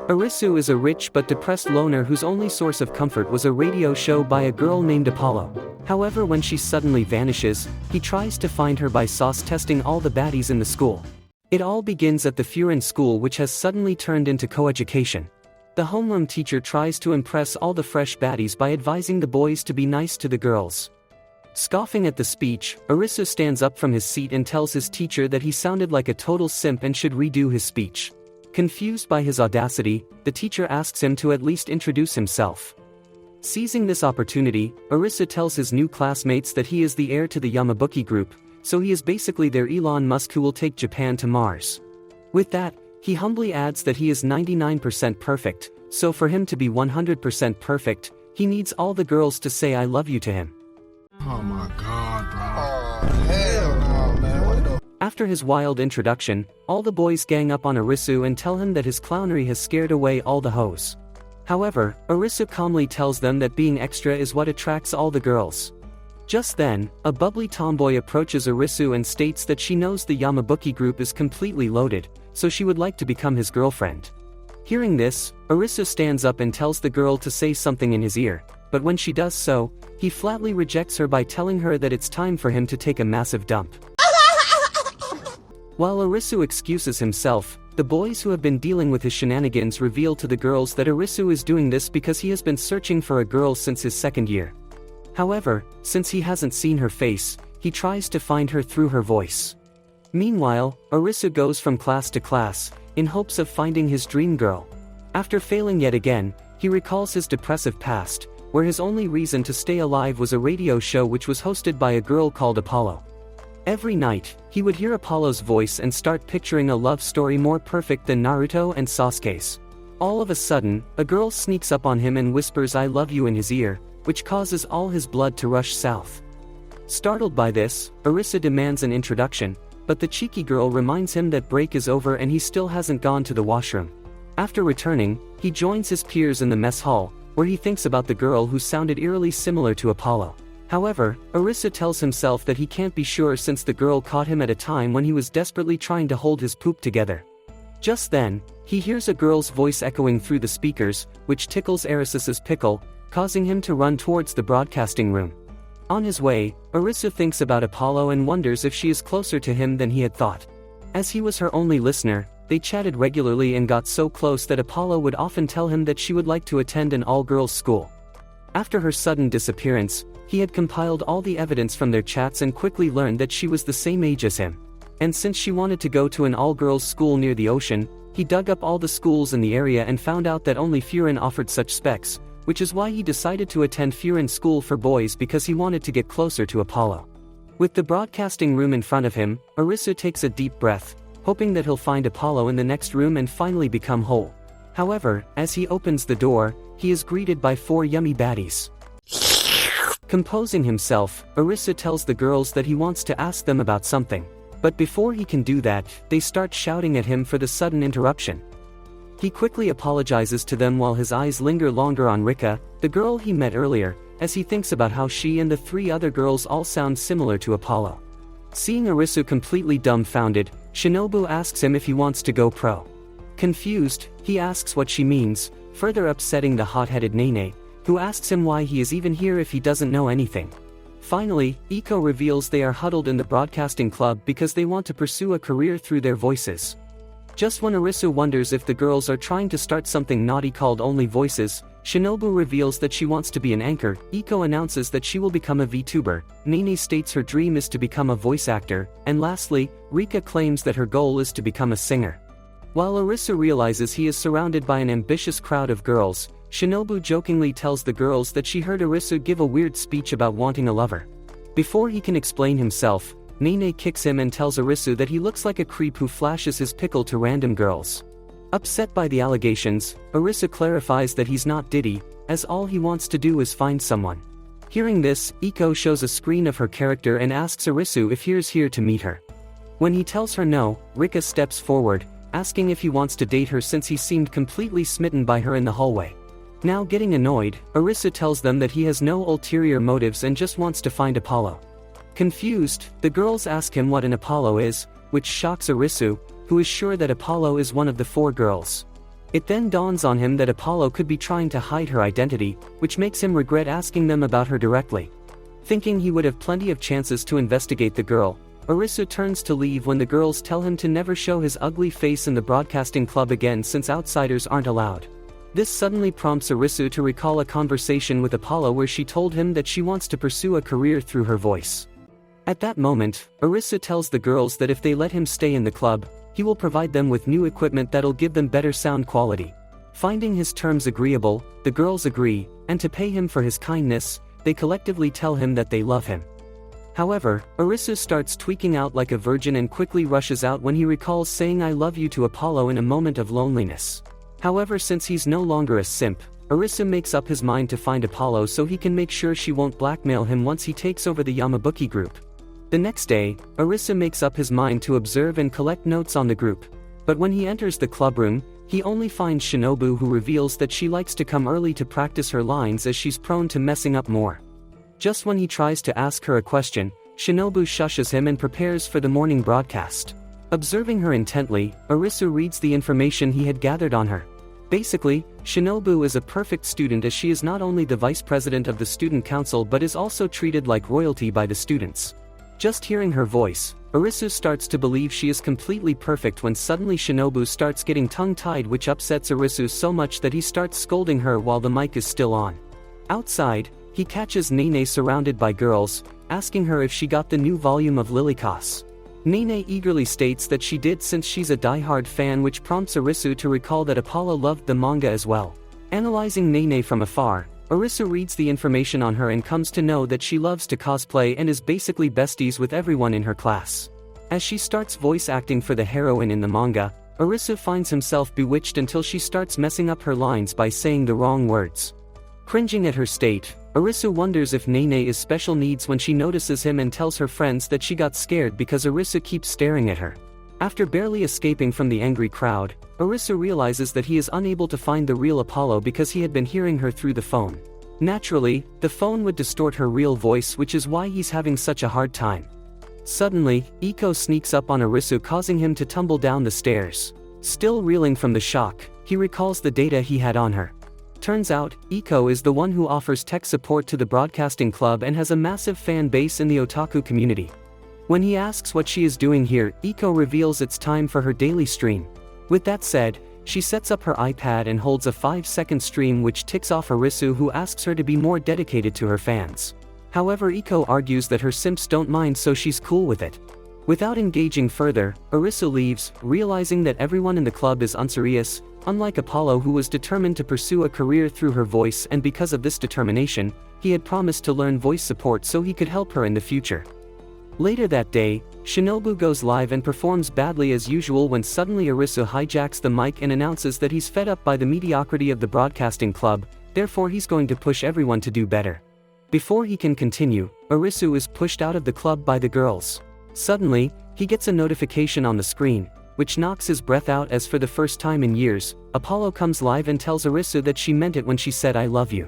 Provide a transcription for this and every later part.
Arisu is a rich but depressed loner whose only source of comfort was a radio show by a girl named Apollo. However, when she suddenly vanishes, he tries to find her by sauce testing all the baddies in the school. It all begins at the Furin school, which has suddenly turned into coeducation. The homeroom teacher tries to impress all the fresh baddies by advising the boys to be nice to the girls. Scoffing at the speech, Arisu stands up from his seat and tells his teacher that he sounded like a total simp and should redo his speech. Confused by his audacity, the teacher asks him to at least introduce himself. Seizing this opportunity, Arisu tells his new classmates that he is the heir to the Yamabuki group, so he is basically their Elon Musk who will take Japan to Mars. With that, he humbly adds that he is 99% perfect, so for him to be 100% perfect, he needs all the girls to say I love you to him. Oh my god, bro. Oh, hell no, man. What the? After his wild introduction, all the boys gang up on Arisu and tell him that his clownery has scared away all the hoes. However, Arisu calmly tells them that being extra is what attracts all the girls. Just then, a bubbly tomboy approaches Arisu and states that she knows the Yamabuki group is completely loaded, so she would like to become his girlfriend. Hearing this, Arisu stands up and tells the girl to say something in his ear, but when she does so, he flatly rejects her by telling her that it's time for him to take a massive dump. While Arisu excuses himself, the boys who have been dealing with his shenanigans reveal to the girls that Arisu is doing this because he has been searching for a girl since his second year. However, since he hasn't seen her face, he tries to find her through her voice. Meanwhile, Arisu goes from class to class, in hopes of finding his dream girl. After failing yet again, he recalls his depressive past, where his only reason to stay alive was a radio show which was hosted by a girl called Apollo. Every night, he would hear Apollo's voice and start picturing a love story more perfect than Naruto and Sasuke's. All of a sudden, a girl sneaks up on him and whispers I love you in his ear, which causes all his blood to rush south. Startled by this, Arisu demands an introduction, but the cheeky girl reminds him that break is over and he still hasn't gone to the washroom. After returning, he joins his peers in the mess hall, where he thinks about the girl who sounded eerily similar to Apollo. However, Arisu tells himself that he can't be sure since the girl caught him at a time when he was desperately trying to hold his poop together. Just then, he hears a girl's voice echoing through the speakers, which tickles Arisus's pickle, causing him to run towards the broadcasting room. On his way, Arisu thinks about Apollo and wonders if she is closer to him than he had thought. As he was her only listener, they chatted regularly and got so close that Apollo would often tell him that she would like to attend an all-girls school. After her sudden disappearance, he had compiled all the evidence from their chats and quickly learned that she was the same age as him. And since she wanted to go to an all-girls school near the ocean, he dug up all the schools in the area and found out that only Furin offered such specs, which is why he decided to attend Furin School for Boys because he wanted to get closer to Apollo. With the broadcasting room in front of him, Arisu takes a deep breath, hoping that he'll find Apollo in the next room and finally become whole. However, as he opens the door, he is greeted by 4 yummy baddies. Composing himself, Arisu tells the girls that he wants to ask them about something. But before he can do that, they start shouting at him for the sudden interruption. He quickly apologizes to them while his eyes linger longer on Rika, the girl he met earlier, as he thinks about how she and the 3 other girls all sound similar to Apollo. Seeing Arisu completely dumbfounded, Shinobu asks him if he wants to go pro. Confused, he asks what she means, further upsetting the hot-headed Nene, who asks him why he is even here if he doesn't know anything. Finally, Iko reveals they are huddled in the broadcasting club because they want to pursue a career through their voices. Just when Arisu wonders if the girls are trying to start something naughty called Only Voices, Shinobu reveals that she wants to be an anchor, Iko announces that she will become a VTuber, Nene states her dream is to become a voice actor, and lastly, Rika claims that her goal is to become a singer. While Arisu realizes he is surrounded by an ambitious crowd of girls, Shinobu jokingly tells the girls that she heard Arisu give a weird speech about wanting a lover. Before he can explain himself, Nene kicks him and tells Arisu that he looks like a creep who flashes his pickle to random girls. Upset by the allegations, Arisu clarifies that he's not Diddy, as all he wants to do is find someone. Hearing this, Iko shows a screen of her character and asks Arisu if he is here to meet her. When he tells her no, Rika steps forward, asking if he wants to date her since he seemed completely smitten by her in the hallway. Now getting annoyed, Arisu tells them that he has no ulterior motives and just wants to find Apollo. Confused, the girls ask him what an Apollo is, which shocks Arisu, who is sure that Apollo is one of the 4 girls. It then dawns on him that Apollo could be trying to hide her identity, which makes him regret asking them about her directly. Thinking he would have plenty of chances to investigate the girl, Arisu turns to leave when the girls tell him to never show his ugly face in the broadcasting club again since outsiders aren't allowed. This suddenly prompts Arisu to recall a conversation with Apollo where she told him that she wants to pursue a career through her voice. At that moment, Arisu tells the girls that if they let him stay in the club, he will provide them with new equipment that'll give them better sound quality. Finding his terms agreeable, the girls agree, and to pay him for his kindness, they collectively tell him that they love him. However, Arisu starts tweaking out like a virgin and quickly rushes out when he recalls saying "I love you" to Apollo in a moment of loneliness. However, since he's no longer a simp, Arisu makes up his mind to find Apollo so he can make sure she won't blackmail him once he takes over the Yamabuki group. The next day, Arisu makes up his mind to observe and collect notes on the group. But when he enters the clubroom, he only finds Shinobu, who reveals that she likes to come early to practice her lines as she's prone to messing up more. Just when he tries to ask her a question, Shinobu shushes him and prepares for the morning broadcast. Observing her intently, Arisu reads the information he had gathered on her. Basically, Shinobu is a perfect student as she is not only the vice president of the student council but is also treated like royalty by the students. Just hearing her voice, Arisu starts to believe she is completely perfect when suddenly Shinobu starts getting tongue-tied, which upsets Arisu so much that he starts scolding her while the mic is still on. Outside, he catches Nene surrounded by girls, asking her if she got the new volume of Lilycos. Nene eagerly states that she did since she's a die-hard fan, which prompts Arisu to recall that Apollo loved the manga as well. Analyzing Nene from afar, Arisu reads the information on her and comes to know that she loves to cosplay and is basically besties with everyone in her class. As she starts voice acting for the heroine in the manga, Arisu finds himself bewitched until she starts messing up her lines by saying the wrong words. Cringing at her state, Arisu wonders if Nene is special needs when she notices him and tells her friends that she got scared because Arisu keeps staring at her. After barely escaping from the angry crowd, Arisu realizes that he is unable to find the real Apollo because he had been hearing her through the phone. Naturally, the phone would distort her real voice, which is why he's having such a hard time. Suddenly, Iko sneaks up on Arisu, causing him to tumble down the stairs. Still reeling from the shock, he recalls the data he had on her. Turns out, Iko is the one who offers tech support to the broadcasting club and has a massive fan base in the otaku community. When he asks what she is doing here, Iko reveals it's time for her daily stream. With that said, she sets up her iPad and holds a 5-second stream, which ticks off Arisu, who asks her to be more dedicated to her fans. However, Iko argues that her simps don't mind, so she's cool with it. Without engaging further, Arisu leaves, realizing that everyone in the club is unserious, unlike Apollo, who was determined to pursue a career through her voice, and because of this determination, he had promised to learn voice support so he could help her in the future. Later that day, Shinobu goes live and performs badly as usual when suddenly Arisu hijacks the mic and announces that he's fed up by the mediocrity of the broadcasting club, therefore he's going to push everyone to do better. Before he can continue, Arisu is pushed out of the club by the girls. Suddenly, he gets a notification on the screen, which knocks his breath out as for the first time in years, Apollo comes live and tells Arisu that she meant it when she said "I love you."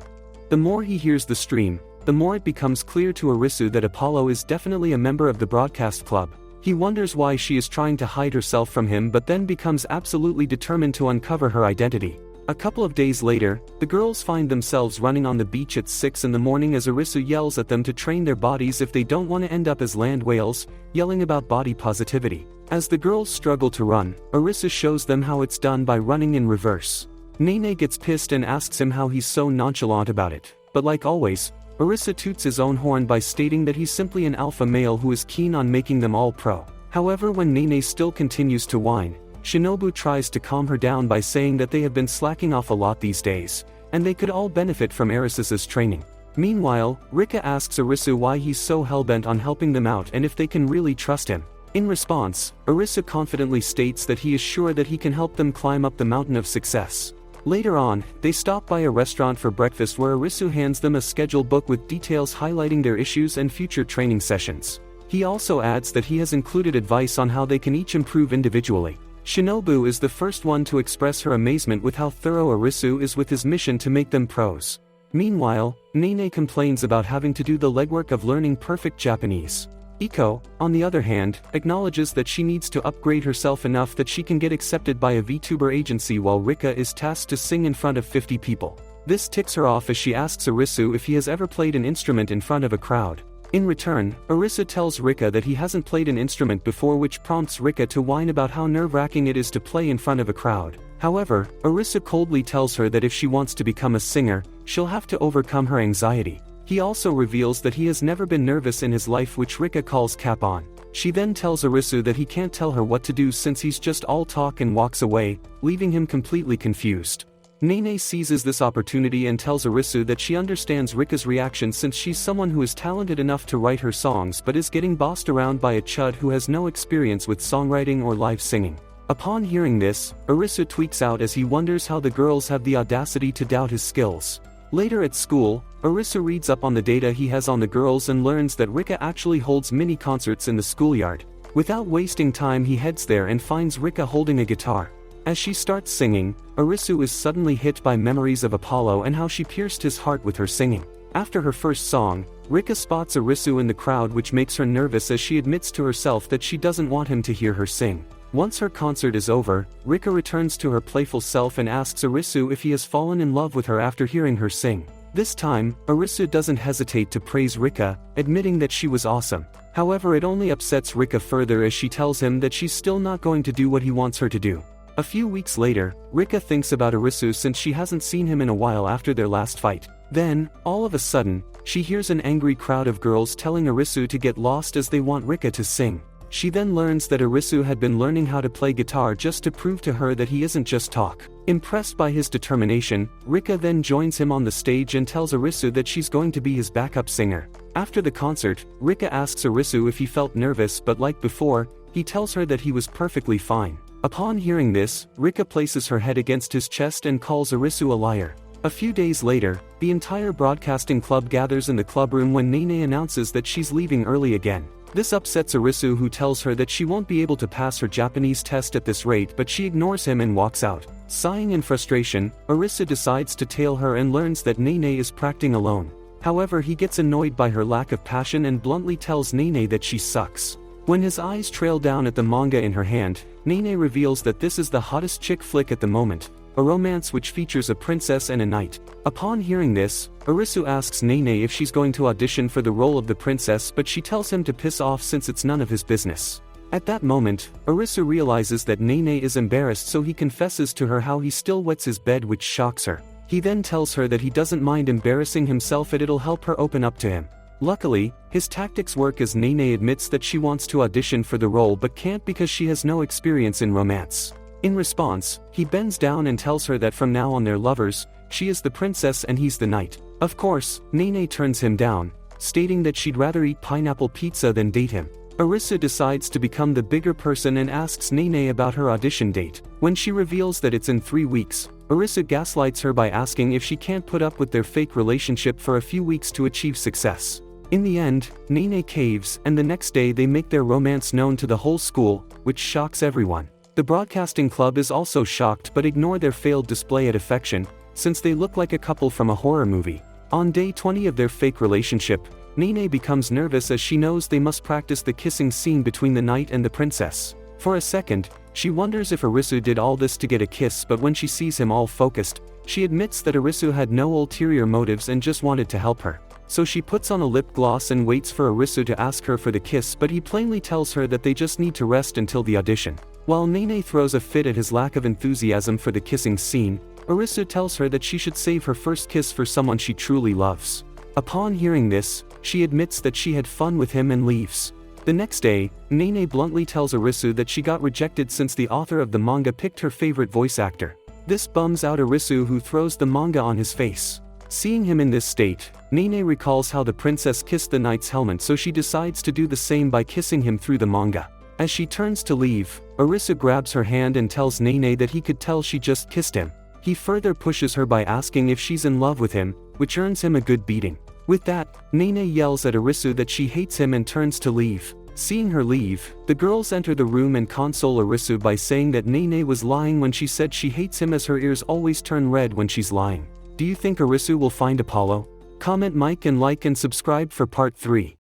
The more he hears the stream, the more it becomes clear to Arisu that Apollo is definitely a member of the broadcast club. He wonders why she is trying to hide herself from him, but then becomes absolutely determined to uncover her identity. A couple of days later, the girls find themselves running on the beach at 6 in the morning as Arisu yells at them to train their bodies if they don't want to end up as land whales, yelling about body positivity. As the girls struggle to run, Arisu shows them how it's done by running in reverse. Nene gets pissed and asks him how he's so nonchalant about it, but like always, Arisu toots his own horn by stating that he's simply an alpha male who is keen on making them all pro. However, when Nene still continues to whine, Shinobu tries to calm her down by saying that they have been slacking off a lot these days, and they could all benefit from Arisus's training. Meanwhile, Rika asks Arisu why he's so hellbent on helping them out and if they can really trust him. In response, Arisu confidently states that he is sure that he can help them climb up the mountain of success. Later on, they stop by a restaurant for breakfast where Arisu hands them a schedule book with details highlighting their issues and future training sessions. He also adds that he has included advice on how they can each improve individually. Shinobu is the first one to express her amazement with how thorough Arisu is with his mission to make them pros. Meanwhile, Nene complains about having to do the legwork of learning perfect Japanese. Iko, on the other hand, acknowledges that she needs to upgrade herself enough that she can get accepted by a VTuber agency while Rika is tasked to sing in front of 50 people. This ticks her off as she asks Arisu if he has ever played an instrument in front of a crowd. In return, Arisu tells Rika that he hasn't played an instrument before, which prompts Rika to whine about how nerve-wracking it is to play in front of a crowd. However, Arisu coldly tells her that if she wants to become a singer, she'll have to overcome her anxiety. He also reveals that he has never been nervous in his life, which Rika calls cap on. She then tells Arisu that he can't tell her what to do since he's just all talk, and walks away, leaving him completely confused. Nene seizes this opportunity and tells Arisu that she understands Rika's reaction since she's someone who is talented enough to write her songs but is getting bossed around by a chud who has no experience with songwriting or live singing. Upon hearing this, Arisu tweaks out as he wonders how the girls have the audacity to doubt his skills. Later at school, Arisu reads up on the data he has on the girls and learns that Rika actually holds mini concerts in the schoolyard. Without wasting time, he heads there and finds Rika holding a guitar. As she starts singing, Arisu is suddenly hit by memories of Apollo and how she pierced his heart with her singing. After her first song, Rika spots Arisu in the crowd, which makes her nervous as she admits to herself that she doesn't want him to hear her sing. Once her concert is over, Rika returns to her playful self and asks Arisu if he has fallen in love with her after hearing her sing. This time, Arisu doesn't hesitate to praise Rika, admitting that she was awesome. However, it only upsets Rika further as she tells him that she's still not going to do what he wants her to do. A few weeks later, Rika thinks about Arisu since she hasn't seen him in a while after their last fight. Then, all of a sudden, she hears an angry crowd of girls telling Arisu to get lost as they want Rika to sing. She then learns that Arisu had been learning how to play guitar just to prove to her that he isn't just talk. Impressed by his determination, Rika then joins him on the stage and tells Arisu that she's going to be his backup singer. After the concert, Rika asks Arisu if he felt nervous, but like before, he tells her that he was perfectly fine. Upon hearing this, Rika places her head against his chest and calls Arisu a liar. A few days later, the entire broadcasting club gathers in the clubroom when Nene announces that she's leaving early again. This upsets Arisu, who tells her that she won't be able to pass her Japanese test at this rate, but she ignores him and walks out. Sighing in frustration, Arisu decides to tail her and learns that Nene is practicing alone. However, he gets annoyed by her lack of passion and bluntly tells Nene that she sucks. When his eyes trail down at the manga in her hand, Nene reveals that this is the hottest chick flick at the moment, a romance which features a princess and a knight. Upon hearing this, Arisu asks Nene if she's going to audition for the role of the princess, but she tells him to piss off since it's none of his business. At that moment, Arisu realizes that Nene is embarrassed, so he confesses to her how he still wets his bed, which shocks her. He then tells her that he doesn't mind embarrassing himself, and it'll help her open up to him. Luckily, his tactics work as Nene admits that she wants to audition for the role but can't because she has no experience in romance. In response, he bends down and tells her that from now on they're lovers, she is the princess and he's the knight. Of course, Nene turns him down, stating that she'd rather eat pineapple pizza than date him. Arisu decides to become the bigger person and asks Nene about her audition date. When she reveals that it's in 3 weeks, Arisu gaslights her by asking if she can't put up with their fake relationship for a few weeks to achieve success. In the end, Nene caves, and the next day they make their romance known to the whole school, which shocks everyone. The broadcasting club is also shocked but ignore their failed display of affection, since they look like a couple from a horror movie. On day 20 of their fake relationship, Nene becomes nervous as she knows they must practice the kissing scene between the knight and the princess. For a second, she wonders if Arisu did all this to get a kiss, but when she sees him all focused, she admits that Arisu had no ulterior motives and just wanted to help her. So she puts on a lip gloss and waits for Arisu to ask her for the kiss, but he plainly tells her that they just need to rest until the audition. While Nene throws a fit at his lack of enthusiasm for the kissing scene, Arisu tells her that she should save her first kiss for someone she truly loves. Upon hearing this, she admits that she had fun with him and leaves. The next day, Nene bluntly tells Arisu that she got rejected since the author of the manga picked her favorite voice actor. This bums out Arisu, who throws the manga on his face. Seeing him in this state, Nene recalls how the princess kissed the knight's helmet, so she decides to do the same by kissing him through the manga. As she turns to leave, Arisu grabs her hand and tells Nene that he could tell she just kissed him. He further pushes her by asking if she's in love with him, which earns him a good beating. With that, Nene yells at Arisu that she hates him and turns to leave. Seeing her leave, the girls enter the room and console Arisu by saying that Nene was lying when she said she hates him, as her ears always turn red when she's lying. Do you think Arisu will find Apollo? Comment, Mike, and like and subscribe for part 3.